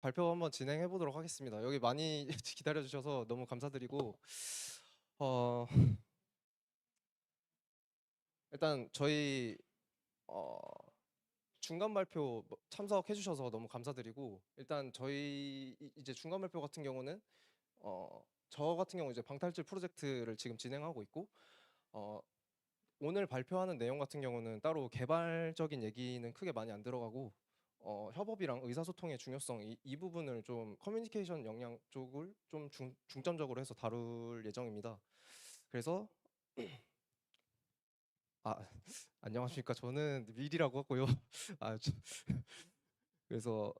발표 한번 진행해 보도록 하겠습니다. 여기 많이 기다려 주셔서 너무 감사드리고 어, 일단 저희 어, 중간 발표 참석해 주셔서 너무 감사드리고 일단 저희 이제 중간 발표 같은 경우는 저 같은 경우 이제 방탈출 프로젝트를 지금 진행하고 있고 어, 오늘 발표하는 내용 같은 경우는 따로 개발적인 얘기는 크게 많이 안 들어가고 협업이랑 의사소통의 중요성 이 부분을 좀 커뮤니케이션 역량 쪽을 좀 중점적으로 해서 다룰 예정입니다. 그래서 아 안녕하십니까, 저는 밀이라고 하고요. 아, 그래서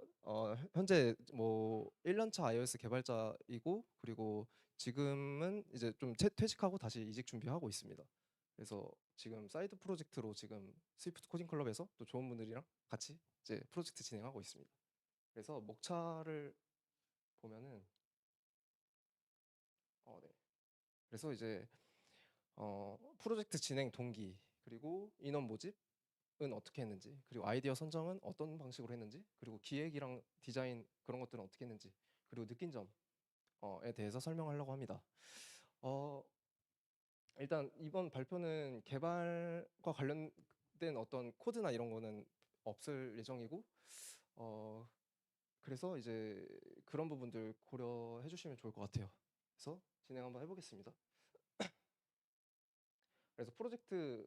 현재 뭐 1년차 iOS 개발자이고 그리고 지금은 이제 좀 퇴직하고 다시 이직 준비하고 있습니다. 그래서 지금 사이드 프로젝트로 지금 스위프트 코딩 클럽에서 또 좋은 분들이랑 같이 이제 프로젝트 진행하고 있습니다. 그래서 목차를 보면은 네. 그래서 이제 프로젝트 진행 동기 그리고 인원 모집은 어떻게 했는지 그리고 아이디어 선정은 어떤 방식으로 했는지 그리고 기획이랑 디자인 그런 것들은 어떻게 했는지 그리고 느낀 점에 대해서 설명하려고 합니다. 어, 일단 이번 발표는 개발과 관련된 어떤 코드나 이런 거는 없을 예정이고 어, 그래서 이제 그런 부분들 고려해 주시면 좋을 것 같아요. 그래서 진행 한번 해보겠습니다. 그래서 프로젝트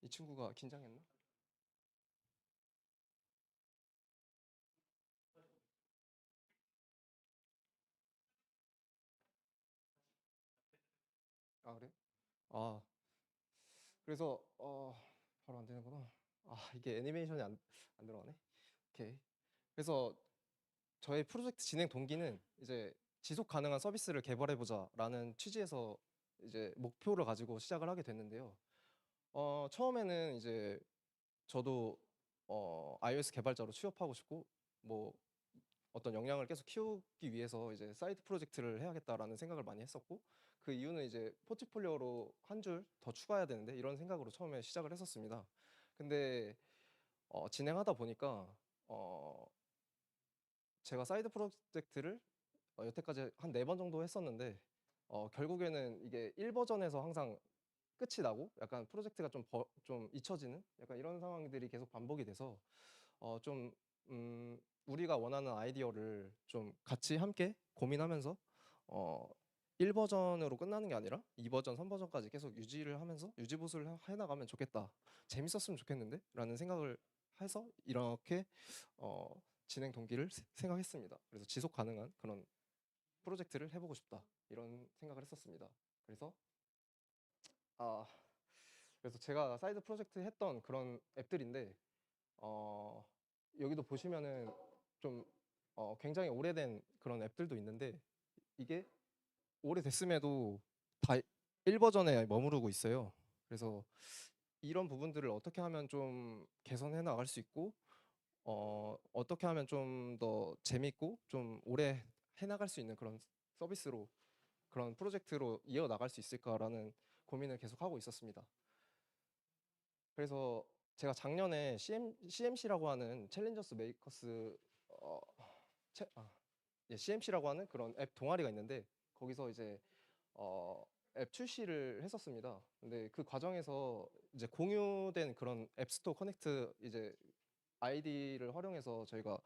이 친구가 긴장했나? 아, 그래? 아, 그래서 바로 안 되는구나. 아, 이게 애니메이션이 안 들어가네. 오케이. 그래서 저의 프로젝트 진행 동기는 이제 지속 가능한 서비스를 개발해 보자라는 취지에서 이제 목표를 가지고 시작을 하게 됐는데요. 처음에는 이제 저도 iOS 개발자로 취업하고 싶고 뭐 어떤 역량을 계속 키우기 위해서 이제 사이드 프로젝트를 해야겠다라는 생각을 많이 했었고 그 이유는 이제 포트폴리오로 한 줄 더 추가해야 되는데 이런 생각으로 처음에 시작을 했었습니다. 근데 진행하다 보니까 어, 제가 사이드 프로젝트를 여태까지 한 4번 정도 했었는데 결국에는 이게 1버전에서 항상 끝이 나고 약간 프로젝트가 좀 잊혀지는 약간 이런 상황들이 계속 반복이 돼서 좀 우리가 원하는 아이디어를 좀 같이 함께 고민하면서 어, 1버전으로 끝나는 게 아니라 2버전, 3버전까지 계속 유지를 하면서 유지보수를 해나가면 좋겠다. 재밌었으면 좋겠는데? 라는 생각을 해서 이렇게 어, 진행 동기를 생각했습니다. 그래서 지속 가능한 그런 프로젝트를 해보고 싶다. 이런 생각을 했었습니다. 그래서 아, 그래서 제가 사이드 프로젝트 했던 그런 앱들인데 어, 여기도 보시면은 좀 굉장히 오래된 그런 앱들도 있는데 이게 오래됐음에도 다 1버전에 머무르고 있어요. 그래서 이런 부분들을 어떻게 하면 좀 개선해 나갈 수 있고 어떻게 하면 좀 더 재밌고 좀 오래 해 나갈 수 있는 그런 서비스로 그런 프로젝트로 이어 나갈 수 있을까라는 고민을 계속 하고 있었습니다. 그래서 제가 작년에 CMC라고 하는 챌린저스 메이커스 CMC라고 하는 그런 앱 동아리가 있는데 거기서 이제 어, 앱 출시를 했었습니다. 근데 그 과정에서 이제 공유된 그런 앱스토어 커넥트 이제 아이디를 활용해서 저희가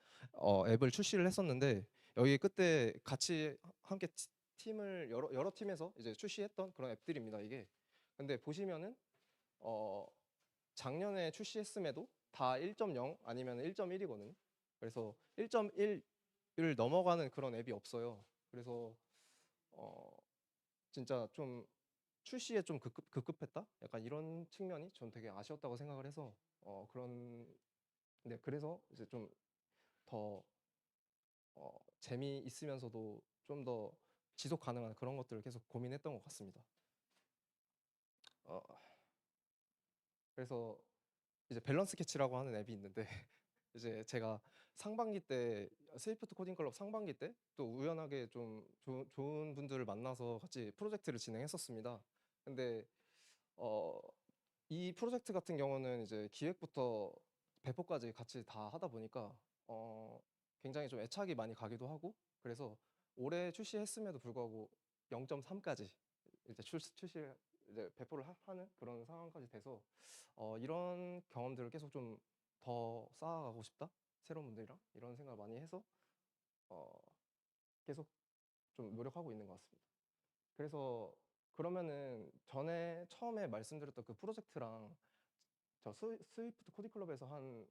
앱을 출시를 했었는데 여기 그때 같이 함께 팀을 여러 팀에서 이제 출시했던 그런 앱들입니다. 이게 근데 보시면은 어, 작년에 출시했음에도 다 1.0 아니면 1.1이거든요. 그래서 1.1을 넘어가는 그런 앱이 없어요. 그래서 어, 진짜 좀 출시에 좀 급급했다? 약간 이런 측면이 전 되게 아쉬웠다고 생각을 해서 그런 네, 그래서 이제 좀 더 재미있으면서도 좀 더 지속 가능한 그런 것들을 계속 고민했던 것 같습니다. 어, 그래서 이제 밸런스 캐치라고 하는 앱이 있는데 이제 제가 상반기 때 스위프트 코딩 클럽 상반기 때 또 우연하게 좀 좋은 분들을 만나서 같이 프로젝트를 진행했었습니다. 근데 어, 이 프로젝트 같은 경우는 이제 기획부터 배포까지 같이 다 하다 보니까 어, 굉장히 좀 애착이 많이 가기도 하고 그래서 올해 출시했음에도 불구하고 0.3까지 이제 출시 이제 배포를 하는 그런 상황까지 돼서 이런 경험들을 계속 좀 더 쌓아가고 싶다 새로운 분들이랑 이런 생각을 많이 해서 어, 계속 좀 노력하고 있는 것 같습니다. 그래서 그러면은 전에 처음에 말씀드렸던 그 프로젝트랑 저 스위프트 코디 클럽에서 한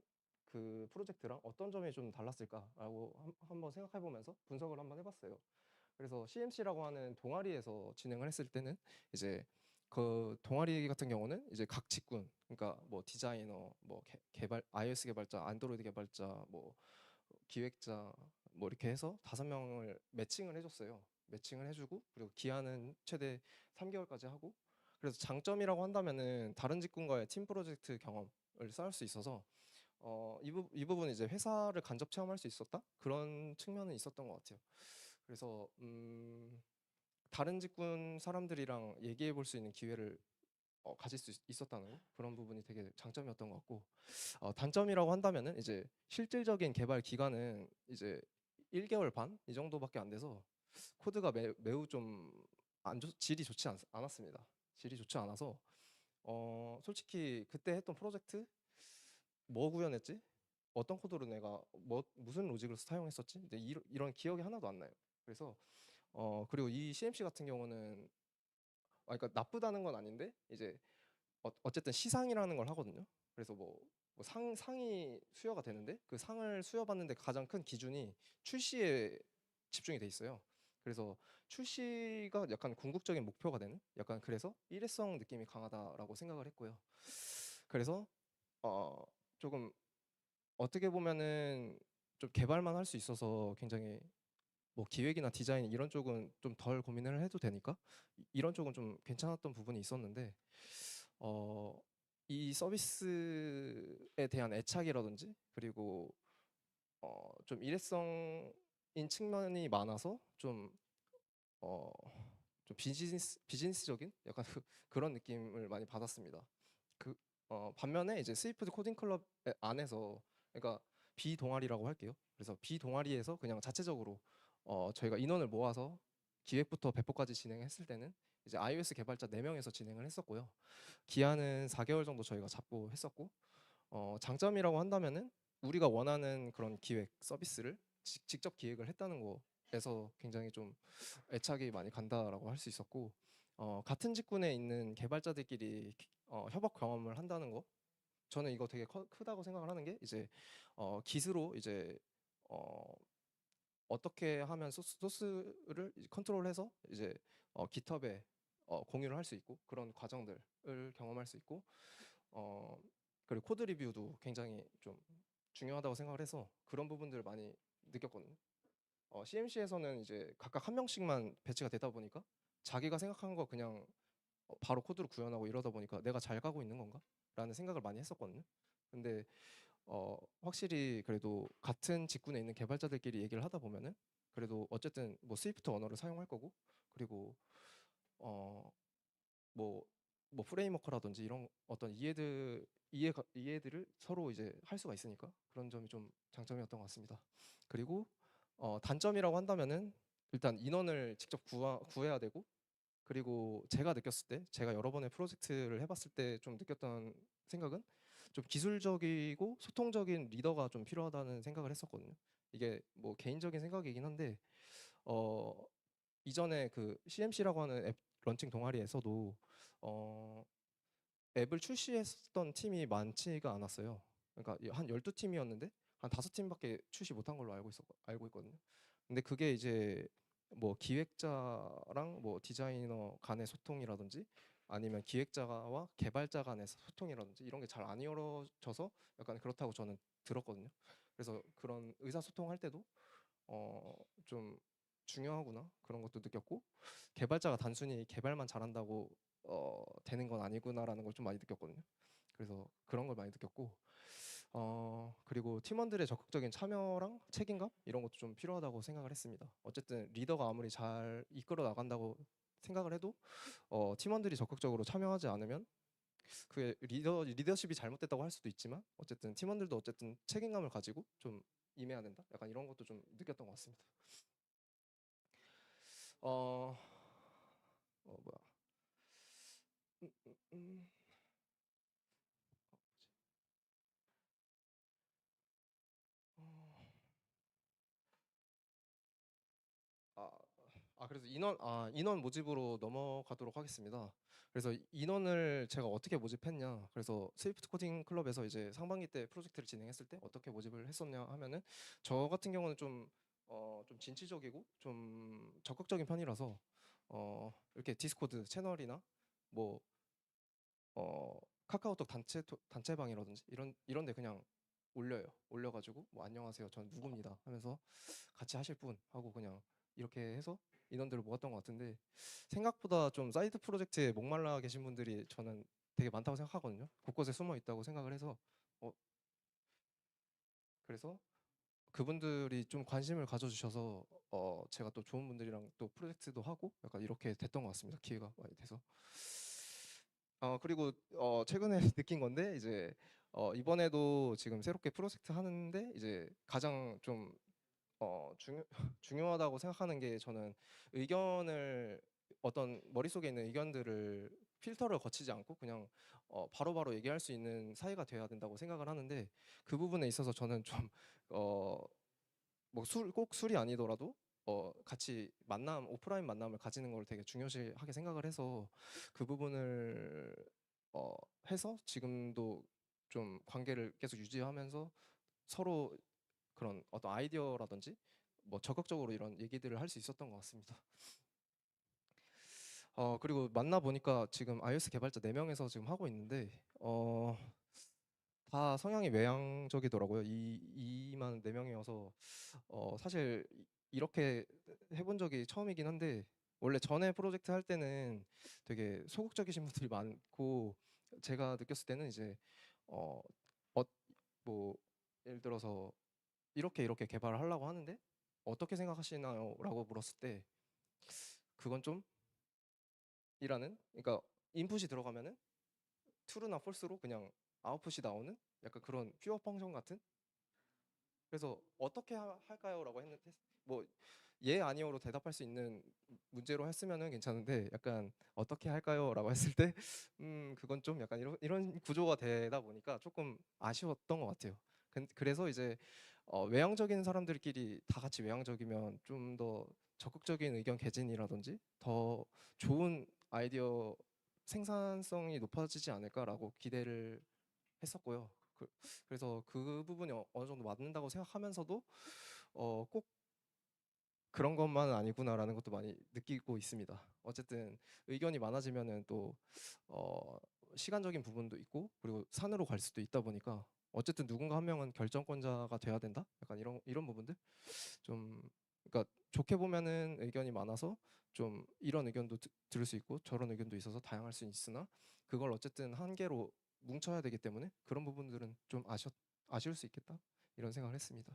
그 프로젝트랑 어떤 점이 좀 달랐을까라고 한번 생각해 보면서 분석을 한번 해봤어요. 그래서 CMC라고 하는 동아리에서 진행을 했을 때는 이제 그 동아리 같은 경우는 이제 각 직군, 그러니까 뭐 디자이너, 뭐 개발, iOS 개발자, 안드로이드 개발자, 뭐 기획자, 뭐 이렇게 해서 5명을 매칭을 해줬어요. 매칭을 해주고 그리고 기한은 최대 3개월까지 하고 그래서 장점이라고 한다면은 다른 직군과의 팀 프로젝트 경험을 쌓을 수 있어서 이 부분 이제 회사를 간접 체험할 수 있었다 그런 측면은 있었던 것 같아요. 그래서 다른 직군 사람들이랑 얘기해 볼 수 있는 기회를 가질 수 있었다는 거 그런 부분이 되게 장점이었던 것 같고 단점이라고 한다면은 이제 실질적인 개발 기간은 이제 1개월 반 이 정도밖에 안 돼서 코드가 매우 좀 질이 좋지 않았습니다. 질이 좋지 않아서 솔직히 그때 했던 프로젝트 뭐 구현했지? 어떤 코드로 내가 뭐 무슨 로직을 사용했었지? 근데 이런 기억이 하나도 안 나요. 그래서 그리고 이 CMC 같은 경우는 그러니까 나쁘다는 건 아닌데 이제 어쨌든 시상이라는 걸 하거든요. 그래서 뭐 상이 수여가 되는데 그 상을 수여받는데 가장 큰 기준이 출시에 집중이 돼 있어요. 그래서 출시가 약간 궁극적인 목표가 되는 약간 그래서 일회성 느낌이 강하다라고 생각을 했고요. 그래서 어 조금 어떻게 보면은 좀 개발만 할 수 있어서 굉장히 뭐 기획이나 디자인 이런 쪽은 좀 덜 고민을 해도 되니까 이런 쪽은 좀 괜찮았던 부분이 있었는데 어, 이 서비스에 대한 애착이라든지 그리고 좀 일회성인 측면이 많아서 어, 좀 비즈니스적인 약간 그런 느낌을 많이 받았습니다. 그 반면에 이제 스위프트 코딩 클럽 안에서 그러니까 비동아리라고 할게요. 그래서 비동아리에서 그냥 자체적으로 저희가 인원을 모아서 기획부터 배포까지 진행했을 때는 이제 iOS 개발자 4명에서 진행을 했었고요. 기한은 4개월 정도 저희가 잡고 했었고 장점이라고 한다면은 우리가 원하는 그런 기획 서비스를 직접 기획을 했다는 거에서 굉장히 좀 애착이 많이 간다라고 할 수 있었고 같은 직군에 있는 개발자들끼리 협업 경험을 한다는 거 저는 이거 되게 크다고 생각을 하는 게 이제 기스로 이제 어, 어떻게 하면 소스를 컨트롤해서 이제 깃허브에 공유를 할 수 있고 그런 과정들을 경험할 수 있고 어, 그리고 코드 리뷰도 굉장히 좀 중요하다고 생각을 해서 그런 부분들을 많이 느꼈거든요. CMC에서는 이제 각각 한 명씩만 배치가 되다 보니까 자기가 생각한 거 그냥 바로 코드로 구현하고 이러다 보니까 내가 잘 가고 있는 건가? 라는 생각을 많이 했었거든요. 근데 확실히 그래도 같은 직군에 있는 개발자들끼리 얘기를 하다 보면은 그래도 어쨌든 뭐 스위프트 언어를 사용할 거고 그리고 어, 뭐, 뭐 프레임워크라든지 이런 어떤 이해들을 서로 이제 할 수가 있으니까 그런 점이 좀 장점이었던 것 같습니다. 그리고 단점이라고 한다면은 일단 인원을 직접 구해야 되고 그리고 제가 느꼈을 때 제가 여러 번의 프로젝트를 해봤을 때 좀 느꼈던 생각은 좀 기술적이고 소통적인 리더가 좀 필요하다는 생각을 했었거든요. 이게 뭐 개인적인 생각이긴 한데 어, 이전에 그 CMC라고 하는 앱 런칭 동아리에서도 어, 앱을 출시했던 팀이 많지가 않았어요. 그러니까 한 12팀이었는데 한 5팀밖에 출시 못한 걸로 알고 있거든요. 근데 그게 이제 뭐 기획자랑 뭐 디자이너 간의 소통이라든지 아니면 기획자와 개발자 간의 소통이라든지 이런 게 잘 안 이루어져서 약간 그렇다고 저는 들었거든요. 그래서 그런 의사소통할 때도 좀 중요하구나 그런 것도 느꼈고 개발자가 단순히 개발만 잘한다고 되는 건 아니구나라는 걸 좀 많이 느꼈거든요. 그래서 그런 걸 많이 느꼈고 그리고 팀원들의 적극적인 참여랑 책임감 이런 것도 좀 필요하다고 생각을 했습니다. 어쨌든 리더가 아무리 잘 이끌어 나간다고 생각을 해도 팀원들이 적극적으로 참여하지 않으면 그 리더십이 잘못됐다고 할 수도 있지만 어쨌든 팀원들도 어쨌든 책임감을 가지고 좀 임해야 된다. 약간 이런 것도 좀 느꼈던 것 같습니다. 어, 뭐야? 음, 음, 음. 어, 아, 그래서 인원 모집으로 넘어가도록 하겠습니다. 그래서 인원을 제가 어떻게 모집했냐? 그래서 스위프트 코딩 클럽에서 이제 상반기 때 프로젝트를 진행했을 때 어떻게 모집을 했었냐 하면은 저 같은 경우는 좀 진취적이고 좀 적극적인 편이라서 이렇게 디스코드 채널이나 뭐 카카오톡 단체방이라든지 이런 데 그냥 올려요. 올려가지고 뭐 안녕하세요, 전 누구입니다 하면서 같이 하실 분 하고 그냥 이렇게 해서 인원들을 모았던 것 같은데 생각보다 좀 사이드 프로젝트에 목말라 계신 분들이 저는 되게 많다고 생각하거든요. 곳곳에 숨어 있다고 생각을 해서 어, 그래서 그분들이 좀 관심을 가져주셔서 제가 또 좋은 분들이랑 또 프로젝트도 하고 약간 이렇게 됐던 것 같습니다. 기회가 많이 돼서. 그리고 최근에 느낀 건데 이제 이번에도 지금 새롭게 프로젝트 하는데 이제 가장 좀 중요하다고 생각하는 게 저는 의견을 어떤 머릿속에 있는 의견들을 필터를 거치지 않고 그냥 바로바로 얘기할 수 있는 사이가 돼야 된다고 생각을 하는데 그 부분에 있어서 저는 좀 뭐 꼭 술이 아니더라도 같이 오프라인 만남을 가지는 걸 되게 중요시하게 생각을 해서 그 부분을 어, 해서 지금도 좀 관계를 계속 유지하면서 서로 그런 어떤 아이디어라든지 뭐 적극적으로 이런 얘기들을 할 수 있었던 것 같습니다. 그리고 만나 보니까 지금 iOS 개발자 4명에서 지금 하고 있는데 다 성향이 외향적이더라고요. 이만 4명이어서 사실 이렇게 해본 적이 처음이긴 한데 원래 전에 프로젝트 할 때는 되게 소극적이신 분들이 많고 제가 느꼈을 때는 이제 어, 어, 뭐 예를 들어서 이렇게 개발을 하려고 하는데 어떻게 생각하시나요? 라고 물었을 때 그건 좀 이라는 그러니까 인풋이 들어가면은 true나 false로 그냥 아웃풋이 나오는 약간 그런 퓨어 펑션 같은 그래서 어떻게 할까요? 라고 했는데 뭐 예 아니오로 대답할 수 있는 문제로 했으면은 괜찮은데 약간 어떻게 할까요? 라고 했을 때 그건 좀 약간 이런 구조가 되다 보니까 조금 아쉬웠던 것 같아요. 그래서 이제 외향적인 사람들끼리 다 같이 외향적이면 좀 더 적극적인 의견 개진이라든지 더 좋은 아이디어 생산성이 높아지지 않을까라고 기대를 했었고요. 그래서 그 부분이 어느 정도 맞는다고 생각하면서도 꼭 그런 것만은 아니구나라는 것도 많이 느끼고 있습니다. 어쨌든 의견이 많아지면은 또 어, 시간적인 부분도 있고 그리고 산으로 갈 수도 있다 보니까 어쨌든 누군가 한 명은 결정권자가 돼야 된다. 약간 이런 부분들 좀 그러니까 좋게 보면은 의견이 많아서 좀 이런 의견도 들을 수 있고 저런 의견도 있어서 다양할 수 있으나 그걸 어쨌든 한 개로 뭉쳐야 되기 때문에 그런 부분들은 좀 아쉬울 수 있겠다 이런 생각을 했습니다.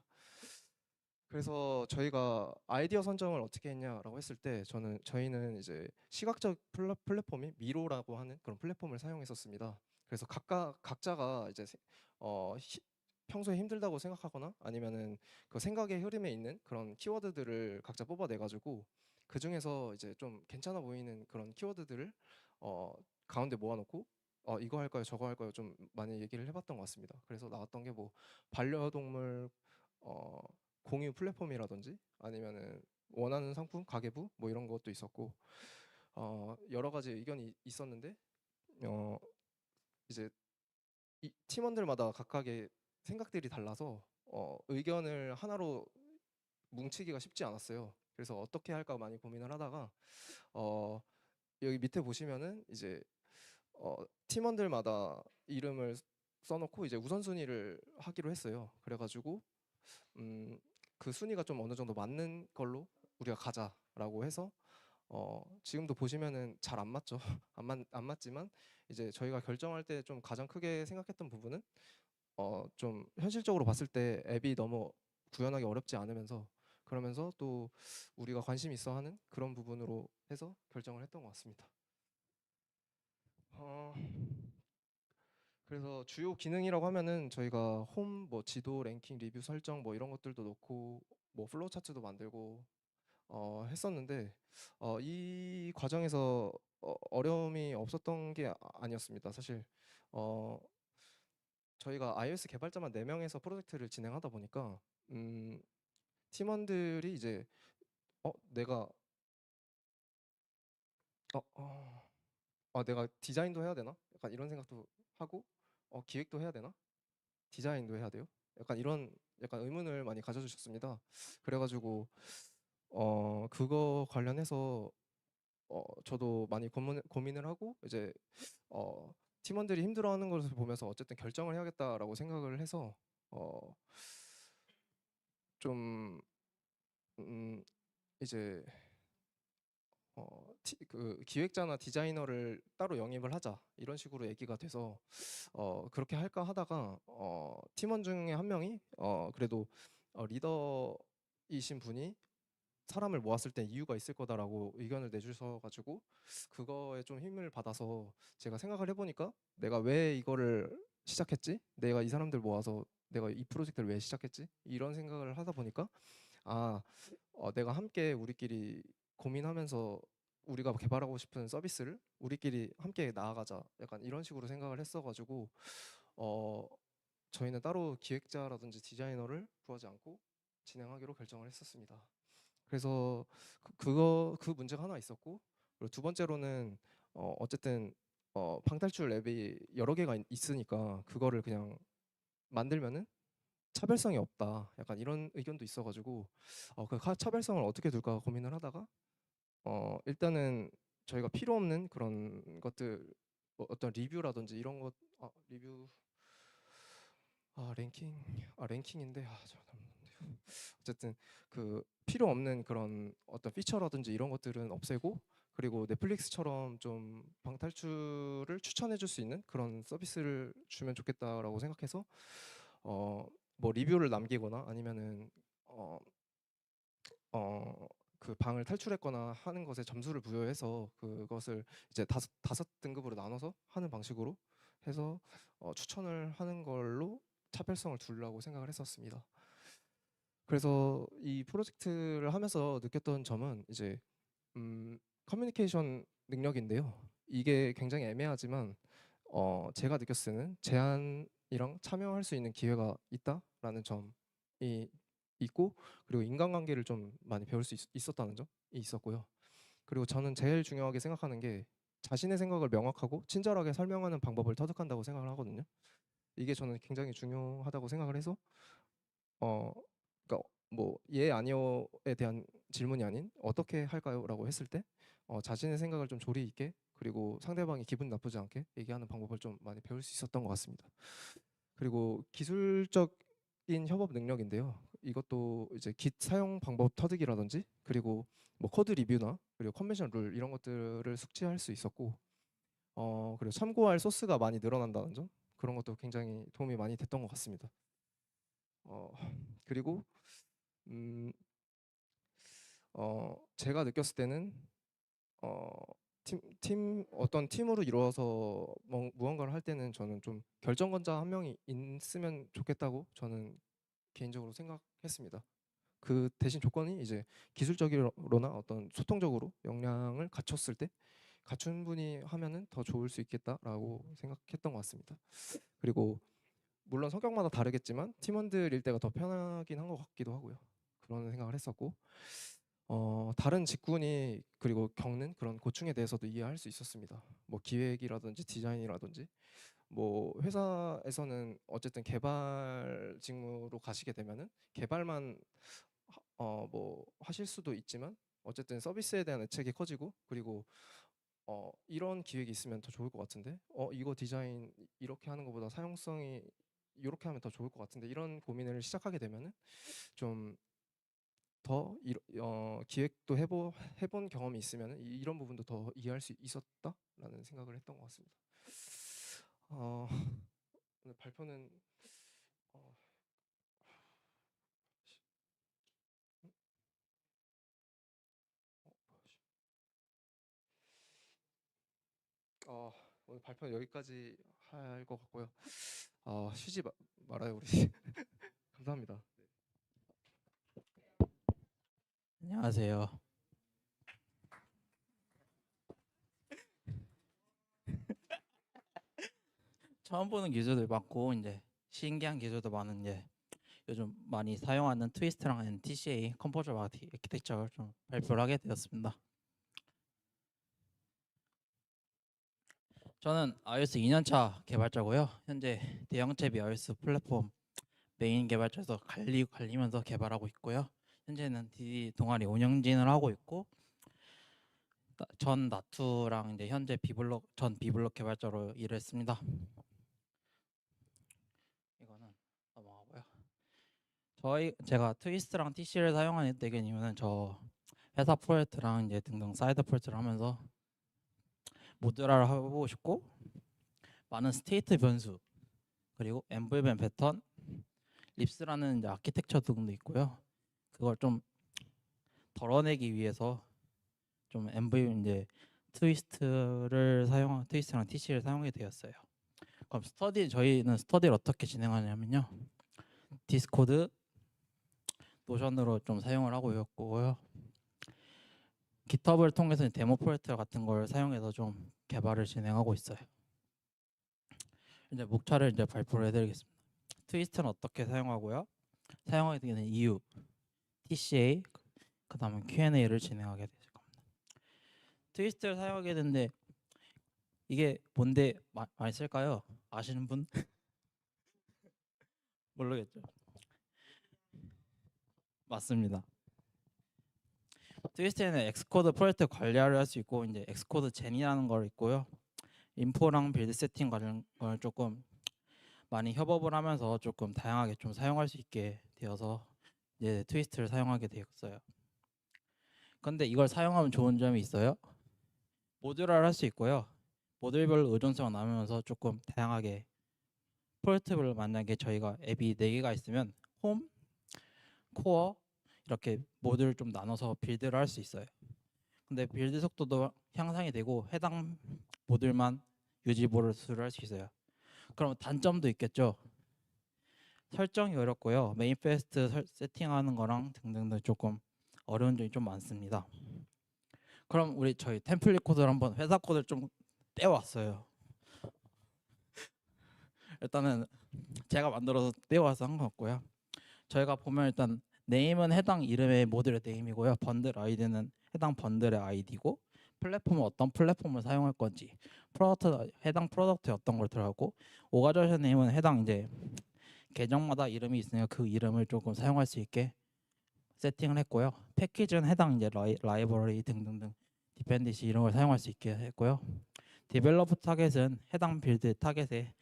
그래서 저희가 아이디어 선정을 어떻게 했냐라고 했을 때 저희는 이제 시각적 플랫폼이 미로라고 하는 그런 플랫폼을 사용했었습니다. 그래서 각자가 이제 어, 히- 평소에 힘들다고 생각하거나 아니면은 그 생각의 흐름에 있는 그런 키워드들을 각자 뽑아내 가지고 그 중에서 이제 좀 괜찮아 보이는 그런 키워드들을 가운데 모아놓고 이거 할까요 저거 할까요 좀 많이 얘기를 해봤던 것 같습니다. 그래서 나왔던 게 뭐 반려동물 어, 공유 플랫폼이라든지 아니면은 원하는 상품 가계부 뭐 이런 것도 있었고 여러 가지 의견이 있었는데 어, 이제 팀원들마다 각각의 생각들이 달라서 의견을 하나로 뭉치기가 쉽지 않았어요. 그래서 어떻게 할까 많이 고민을 하다가 어, 여기 밑에 보시면은 이제 팀원들마다 이름을 써놓고 이제 우선순위를 하기로 했어요. 그래가지고 음, 그 순위가 좀 어느 정도 맞는 걸로 우리가 가자라고 해서 지금도 보시면은 잘 안 맞죠. 안 맞지만 이제 저희가 결정할 때 좀 가장 크게 생각했던 부분은 좀 현실적으로 봤을 때 앱이 너무 구현하기 어렵지 않으면서 그러면서 또 우리가 관심 있어 하는 그런 부분으로 해서 결정을 했던 것 같습니다. 어, 그래서 주요 기능이라고 하면은 저희가 홈, 뭐 지도, 랭킹, 리뷰 설정 뭐 이런 것들도 넣고 뭐 플로우 차트도 만들고 했었는데 이 과정에서 어려움이 없었던 게 아니었습니다. 사실 어, 저희가 iOS 개발자만 4명에서 프로젝트를 진행하다 보니까 음, 팀원들이 이제 내가 내가 디자인도 해야 되나? 약간 이런 생각도 하고 기획도 해야 되나? 디자인도 해야 돼요? 약간 이런 약간 의문을 많이 가져주셨습니다. 그래가지고 그거 관련해서 저도 많이 고민을 하고 이제 어, 팀원들이 힘들어하는 것을 보면서 어쨌든 결정을 해야겠다라고 생각을 해서 어, 좀 이제 그 기획자나 디자이너를 따로 영입을 하자 이런 식으로 얘기가 돼서 그렇게 할까 하다가 팀원 중에 한 명이 그래도 리더이신 분이 사람을 모았을 때 이유가 있을 거다라고 의견을 내주셔가지고 그거에 좀 힘을 받아서 제가 생각을 해보니까 내가 왜 이거를 시작했지? 내가 이 사람들 모아서 내가 이 프로젝트를 왜 시작했지? 이런 생각을 하다 보니까 아, 내가 함께 우리끼리 고민하면서 우리가 개발하고 싶은 서비스를 우리끼리 함께 나아가자. 약간 이런 식으로 생각을 했어가지고 어, 저희는 따로 기획자라든지 디자이너를 구하지 않고 진행하기로 결정을 했었습니다. 그래서 그 문제가 하나 있었고 그리고 두 번째로는 어쨌든 방탈출 앱이 여러 개가 있으니까 그거를 그냥 만들면은 차별성이 없다. 약간 이런 의견도 있어가지고 그 차별성을 어떻게 둘까 고민을 하다가 일단은 저희가 필요 없는 그런 것들 어떤 리뷰라든지 이런 것 리뷰 랭킹인데 잠깐만요. 어쨌든 그 필요 없는 그런 어떤 피처라든지 이런 것들은 없애고 그리고 넷플릭스처럼 좀 방탈출을 추천해 줄 수 있는 그런 서비스를 주면 좋겠다라고 생각해서 뭐 리뷰를 남기거나 아니면은 어, 그 방을 탈출했거나 하는 것에 점수를 부여해서 그것을 이제 다섯 등급으로 나눠서 하는 방식으로 해서 추천을 하는 걸로 차별성을 두려고 생각을 했었습니다. 그래서 이 프로젝트를 하면서 느꼈던 점은 이제 커뮤니케이션 능력인데요. 이게 굉장히 애매하지만 제가 느꼈을 때는 제안이랑 참여할 수 있는 기회가 있다라는 점이 있고 그리고 인간관계를 좀 많이 배울 수 있었다는 점이 있었고요. 그리고 저는 제일 중요하게 생각하는 게 자신의 생각을 명확하고 친절하게 설명하는 방법을 터득한다고 생각을 하거든요. 이게 저는 굉장히 중요하다고 생각을 해서 어 그러니까 뭐 예 아니요에 대한 질문이 아닌 어떻게 할까요라고 했을 때 자신의 생각을 좀 조리 있게 그리고 상대방이 기분 나쁘지 않게 얘기하는 방법을 좀 많이 배울 수 있었던 것 같습니다. 그리고 기술적인 협업 능력인데요. 이것도 이제 깃 사용 방법 터득이라든지 그리고 뭐 코드 리뷰나 그리고 컨벤션 룰 이런 것들을 숙지할 수 있었고 그리고 참고할 소스가 많이 늘어난다는 점 그런 것도 굉장히 도움이 많이 됐던 것 같습니다. 어, 그리고 음, 제가 느꼈을 때는 어, 어떤 팀으로 이루어서 무언가를 할 때는 저는 좀 결정권자 한 명이 있으면 좋겠다고 저는 개인적으로 생각했습니다. 그 대신 조건이 이제 기술적으로나 어떤 소통적으로 역량을 갖췄을 때 갖춘 분이 하면은 더 좋을 수 있겠다라고 생각했던 것 같습니다. 그리고 물론 성격마다 다르겠지만 팀원들일 때가 더 편하긴 한 것 같기도 하고요. 그런 생각을 했었고 다른 직군이 그리고 겪는 그런 고충에 대해서도 이해할 수 있었습니다. 뭐 기획이라든지 디자인이라든지 뭐 회사에서는 어쨌든 개발 직무로 가시게 되면은 개발만 뭐 하실 수도 있지만 어쨌든 서비스에 대한 애착이 커지고 그리고 이런 기획이 있으면 더 좋을 것 같은데 이거 디자인 이렇게 하는 것보다 사용성이 이렇게 하면 더 좋을 것 같은데 이런 고민을 시작하게 되면은 좀 더 기획도 해본 경험이 있으면 이런 부분도 더 이해할 수 있었다라는 생각을 했던 것 같습니다. 어, 오늘 발표는 오늘 발표는 여기까지 할 것 같고요. 쉬지 말아요 우리. 감사합니다. 안녕하세요. 처음 보는 기술들 많고 이제 신기한 기술도 많은 게 요즘 많이 사용하는 트위스트랑 NTCA 컴포저 아키텍처를 좀 발표를 하게 되었습니다. 저는 iOS 2년차 개발자고요. 현재 대형체비 iOS 플랫폼 메인 개발자에서 갈리면서 개발하고 있고요. 현재는 DD 동아리 운영진을 하고 있고 전 나투랑 이제 현재 전 비블록 개발자로 일을 했습니다. 이거는 넘어가고요. 제가 트위스트랑 TC를 사용하는 이유는 저 회사 프로젝트랑 이제 등등 사이드 프로젝트를 하면서 모듈화를 하고 싶고 많은 스테이트 변수 그리고 엠블벤 패턴 립스라는 이제 아키텍처 등도 있고요. 그걸 좀 덜어내기 위해서 좀 이제 트위스트랑 TC를 사용하게 되었어요. 그럼 저희는 스터디를 어떻게 진행하냐면요. 디스코드 노션으로 좀 사용을 하고 있고요. 깃허브를 통해서 데모 프로젝트 같은 걸 사용해서 좀 개발을 진행하고 있어요. 이제 목차를 이제 발표를 해드리겠습니다. 트위스트는 어떻게 사용하고요? 사용하게 되는 이유, TCA, 그다음에 Q&A를 진행하게 되실 겁니다. 트위스트를 사용하게 되는데 이게 뭔데 많이 쓸까요? 아시는 분? 모르겠죠. 맞습니다. 트위스트에는 엑스코드 프로젝트 관리를 할 수 있고 이제 엑스코드 젠이라는 걸 있고요. 인포랑 빌드 세팅 관련 걸 조금 많이 협업을 하면서 조금 다양하게 좀 사용할 수 있게 되어서 이제 트위스트를 사용하게 되었어요. 근데 이걸 사용하면 좋은 점이 있어요. 모듈화를 할 수 있고요. 모듈별로 의존성을 나누면서 조금 다양하게 프로젝트별로 만약에 저희가 앱이 4개가 있으면 홈, 코어 이렇게 모듈을 좀 나눠서 빌드를 할 수 있어요. 근데 빌드 속도도 향상이 되고 해당 모듈만 유지보수를 할 수 있어요. 그럼 단점도 있겠죠. 설정이 어렵고요. 메인페스트 세팅하는 거랑 등등등 조금 어려운 점이 좀 많습니다. 그럼 저희 템플릿 코드를 한번 회사 코드를 좀 떼왔어요. 일단은 제가 만들어서 떼와서 한 것 같고요. 저희가 보면 일단 네임은 해당 이름의 모듈의 네임이고요. 번들 아이디는 해당 번들의 아이디고 플랫폼은 어떤 플랫폼을 사용할 건지 해당 프로덕트에 어떤 걸 들어가고 오가저션 네임은 해당 이제 계정마다 이름이 있으니까 그 이름을 조금 사용할 수 있게 세팅을 했고요. 패키지는 해당 이제 라이브러리 등등등 디펜디시 이런 걸 사용할 수 있게 했고요. 디벨로퍼 타겟은 해당 빌드 타겟에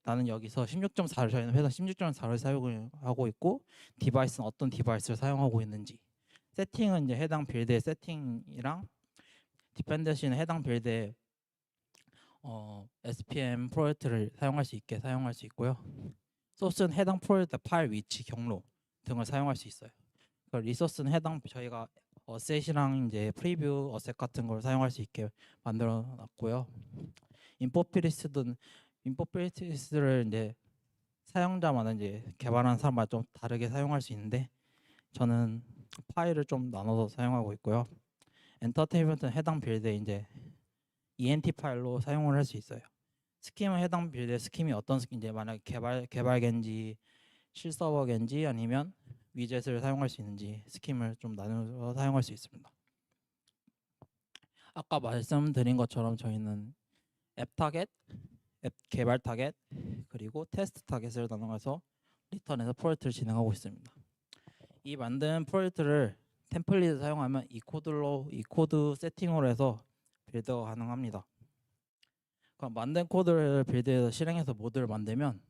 나는 여기서 16.4를 저희는 회사 16.4를 사용하고 있고 디바이스는 어떤 디바이스를 사용하고 있는지 세팅은 이제 해당 빌드의 세팅이랑 디펜던시는 해당 빌드의 SPM 프로젝트를 사용할 수 있고요. 소스는 해당 프로젝트 파일 위치 경로 등을 사용할 수 있어요. 리소스는 해당 저희가 어셋이랑 이제 프리뷰 어셋 같은 걸 사용할 수 있게 만들어 놨고요. 인포피리스를 이제 사용자마다 이제 개발하는 사람마다 좀 다르게 사용할 수 있는데 저는 파일을 좀 나눠서 사용하고 있고요. 엔터테인먼트는 해당 빌드에 이제 ENT 파일로 사용을 할 수 있어요. 스킴은 해당 빌드의 스킴이 어떤 스킴 이제 만약 개발겐지 실서버겐지 아니면 위젯을 사용할 수 있는지 스킴을 좀 나눠서 사용할 수 있습니다. 아까 말씀드린 것처럼 저희는 앱 타겟, 앱 개발 타겟, 그리고 테스트 타겟을 나눠서 리턴해서 프로젝트를 진행하고 있습니다. 이 만든 프로젝트를 템플릿을 사용하면 이 코드 세팅으로 해서 빌드가 가능합니다. 그럼 만든 코드를 빌드해서 실행해서 모듈을 만들면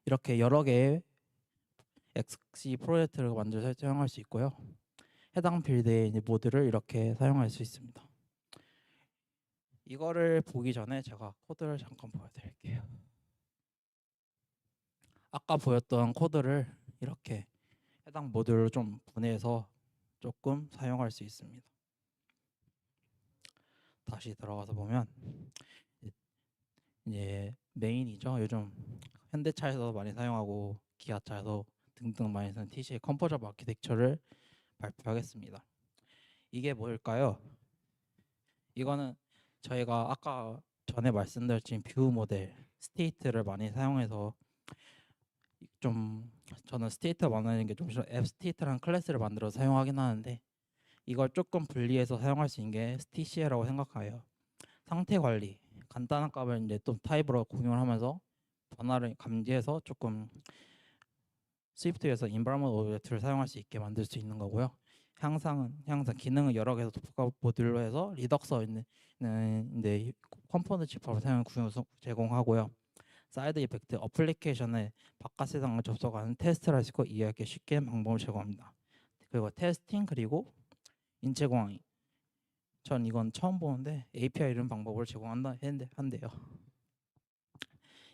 이렇게 여러 개의 XC 프로젝트를 만들어 사용할 수 있고요. 해당 빌드의 이제 모듈을 이렇게 사용할 수 있습니다. 이거를 보기 전에 제가 코드를 잠깐 보여드릴게요. 아까 보였던 코드를 이렇게 해당 모듈로 좀 분해해서 조금 사용할 수 있습니다. 다시 들어가서 보면 이제 메인이죠. 요즘 현대차에서도 많이 사용하고 기아차에서 등등 많이 쓰는 TC의 컴포저 아키텍처를 발표하겠습니다. 이게 뭘까요? 이거는 저희가 아까 전에 말씀드렸던 뷰 모델 스테이트를 많이 사용해서 좀 저는 스테이트 만드는 게 좀 싫어. 앱 스테이트라는 클래스를 만들어 사용하긴 하는데 이걸 조금 분리해서 사용할 수 있는 게 스티시에라고 생각해요. 상태 관리 간단한 값을 이제 또 타입으로 공유를 하면서 변화를 감지해서 조금 스위프트에서 인바이러먼트 오브젝트를 사용할 수 있게 만들 수 있는 거고요. 항상 기능을 여러 개에서 독립 모듈로 해서 리덕서 있는 이제 컴포넌트 집합을 사용 구현 제공하고요. 사이드 이펙트 어플리케이션에 바깥 세상을 접속하는 테스트를 하시고 이해하기 쉽게 방법을 제공합니다. 그리고 테스팅 그리고 인체 공항이 전 이건 처음 보는데 API 이런 방법을 제공한다 한대요.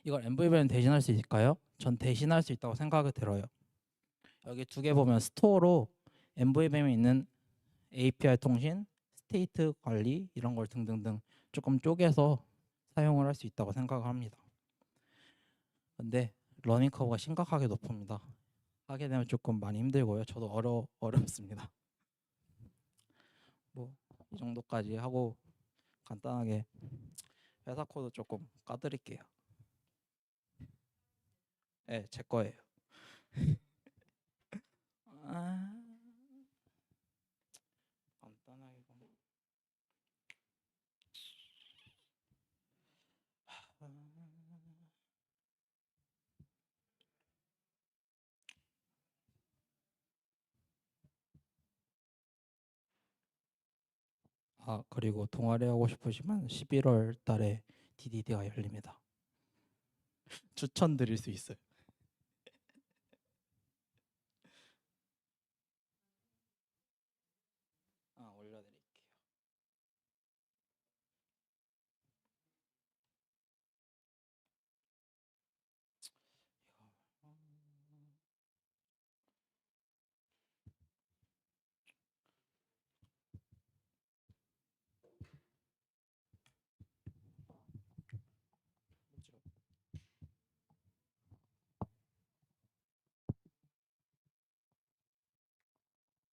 이걸 MVV는 대신할 수 있을까요? 전 대신할 수 있다고 생각이 들어요. 여기 두 개 보면 스토어로 MVVM에 있는 API 통신, 스테이트 관리 이런 걸 등등등 조금 쪼개서 사용을 할 수 있다고 생각합니다. 근데 러닝 커브가 심각하게 높습니다. 하게 되면 조금 많이 힘들고요. 저도 어렵습니다. 뭐 이 정도까지 하고 간단하게 회사 코드 조금 까드릴게요. 네, 제 거예요. 아, 간단하게 그리고 동아리 하고 싶으시면 11월 달에 DDD가 열립니다. 추천드릴 수 있어요. 올려드릴게요.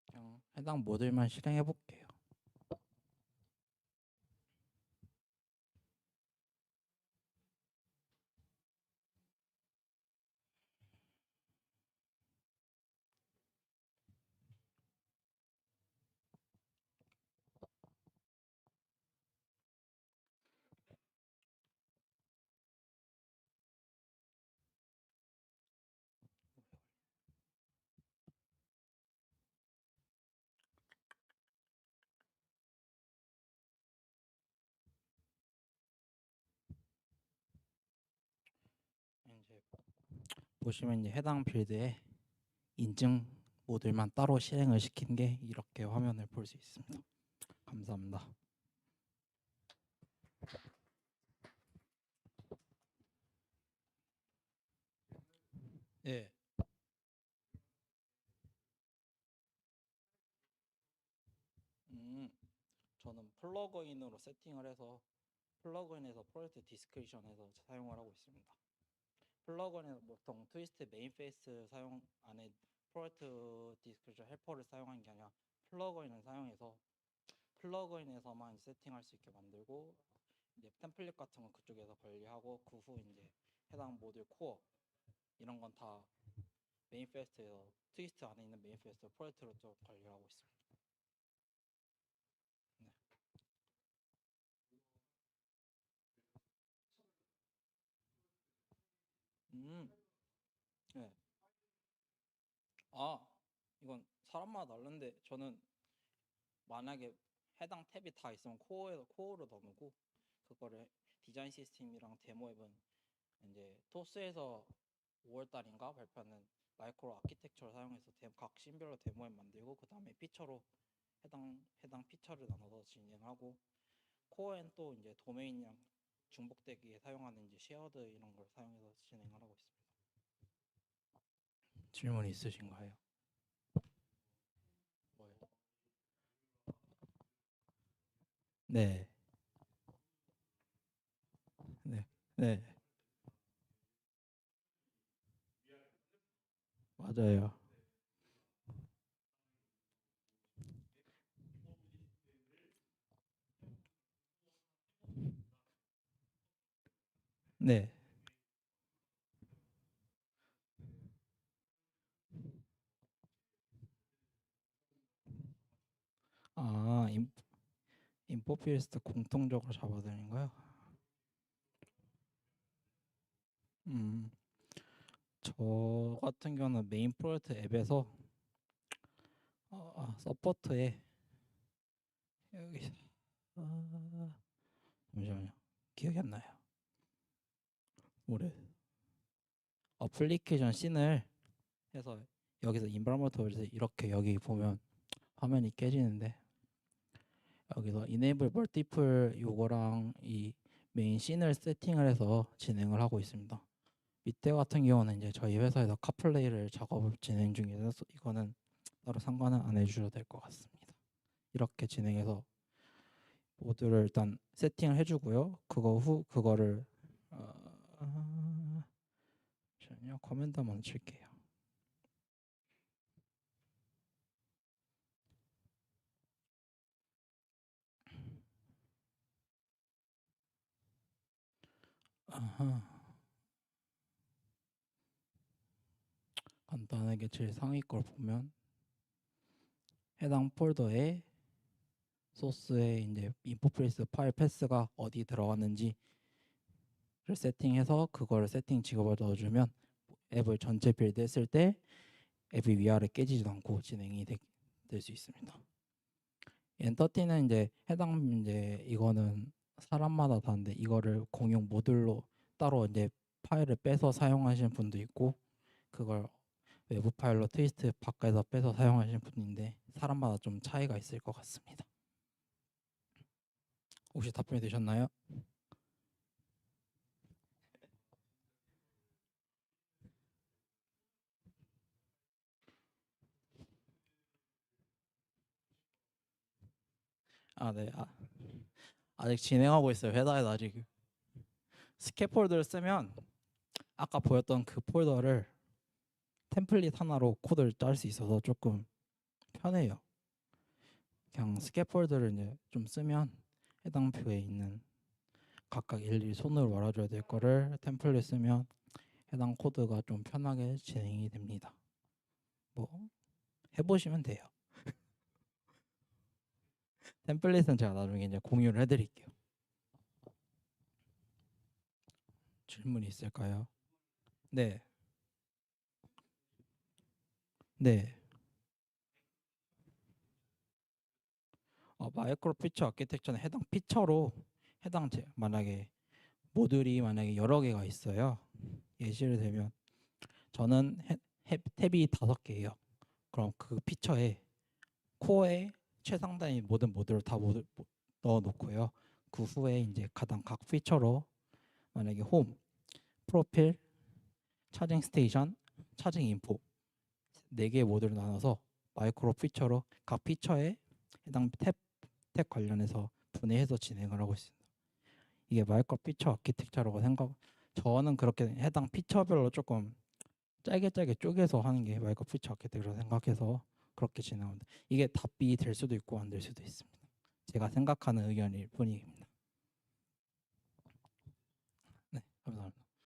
그냥 해당 모듈만 실행해 볼게요. 이제 보시면 이제 해당 빌드에 인증 모듈만 따로 실행을 시킨 게 이렇게 화면을 볼 수 있습니다. 감사합니다. 예. 저는 플러그인으로 세팅을 해서 플러그인에서 프로젝트 디스크리션에서 사용을 하고 있습니다. 플러그인은 보통 트위스트 메인 페이스 사용 안에 프로젝트 디스크리션 헬퍼를 사용한 게 아니라 플러그인을 사용해서 플러그인에서만 세팅할 수 있게 만들고 이제 템플릿 같은 건 그쪽에서 관리하고 그 후 이제 해당 모듈 코어 이런 건 다 메인 페스트에서 트위스트 안에 있는 메인 페스트 프로젝트로 좀 관리하고 있습니다. 네. 음, 네. 아, 이건 사람마다 다른데 저는 만약에 해당 탭이 다 있으면 코어로 넣어놓고 그거를 디자인 시스템이랑 데모 앱은 이제 토스에서 5월달인가 발표하는 마이크로 아키텍처를 사용해서 각 씬별로 데모 앱 만들고 그 다음에 피처로 해당 피처를 나눠서 진행하고 코어엔 또 이제 도메인이랑 중복되기에 사용하는 이제 쉐어드 이런 걸 사용해서 진행을 하고 있습니다. 질문 있으신가요? 뭐요? 네. 네. 네, 맞아요. 네. 아, 인포필스트 공통적으로 잡아드는 거요? 음, 저 같은 경우는 메인 프로젝트 앱에서 서포트에 여기 아, 잠시만요. 기억이 안 나요. 올해 어플리케이션 씬을 해서 여기서 인브라먼트에서 이렇게 여기 보면 화면이 깨지는데 여기서 이네이블 멀티플 요거랑 이 메인 씬을 세팅을 해서 진행을 하고 있습니다. 밑에 같은 경우는 이제 저희 회사에서 카플레이를 작업을 진행 중이라서 이거는 따로 상관은 안 해주셔도 될 것 같습니다. 이렇게 진행해서 모드를 일단 세팅을 해주고요. 그거 후 그거를 잠시만요. 커맨드 한번 칠게요. 아하. 간단하게 제일 상위 걸 보면 해당 폴더에 소스에 이제 인포플레이스 파일 패스가 어디 들어갔는지를 세팅해서 그거를 세팅 직업을 넣어주면 앱을 전체 빌드했을 때 앱이 위아래 깨지지도 않고 진행이 될 수 있습니다. 엔터티는 이제 해당 이제 이거는 사람마다 다른데 이거를 공용 모듈로 따로 이제 파일을 빼서 사용하시는 분도 있고 그걸 외부 파일로 트위스트 밖에서 빼서 사용하시는 분인데 사람마다 좀 차이가 있을 것 같습니다. 혹시 답변이 되셨나요? 네. 아직 진행하고 있어요. 회사에서 아직 스캐폴드를 쓰면 아까 보였던 그 폴더를 템플릿 하나로 코드를 짤 수 있어서 조금 편해요. 그냥 스캐폴드를 이제 좀 쓰면 해당 뷰에 있는 각각 일일이 손으로 말아줘야 될 거를 템플릿 쓰면 해당 코드가 좀 편하게 진행이 됩니다. 뭐 해보시면 돼요. 템플릿은 제가 나중에 이제 공유를 해드릴게요. 질문이 있을까요? 네, 네. 마이크로 피처 아키텍처는 해당 피처로 만약에 모듈이 만약에 여러 개가 있어요. 예시를 들면 저는 탭이 5개예요. 그럼 그 피처에 코어에 최상단위 모든 모듈을 다 넣어 놓고요. 그 후에 이제 가장 각 피처로 만약에 홈, 프로필, 차징 스테이션, 차징 인포 4개의 모듈을 나눠서 마이크로 피처로 각 피처에 해당 탭 관련해서 분해해서 진행을 하고 있습니다. 이게 마이크로 피처 아키텍처라고 저는 그렇게 해당 피처별로 조금 짧게 쪼개서 하는 게 마이크로 피처 아키텍처라고 생각해서 그렇게 진행합니다. 이게 답이 될 수도 있고 안 될 수도 있습니다. 제가 생각하는 의견일 뿐입니다.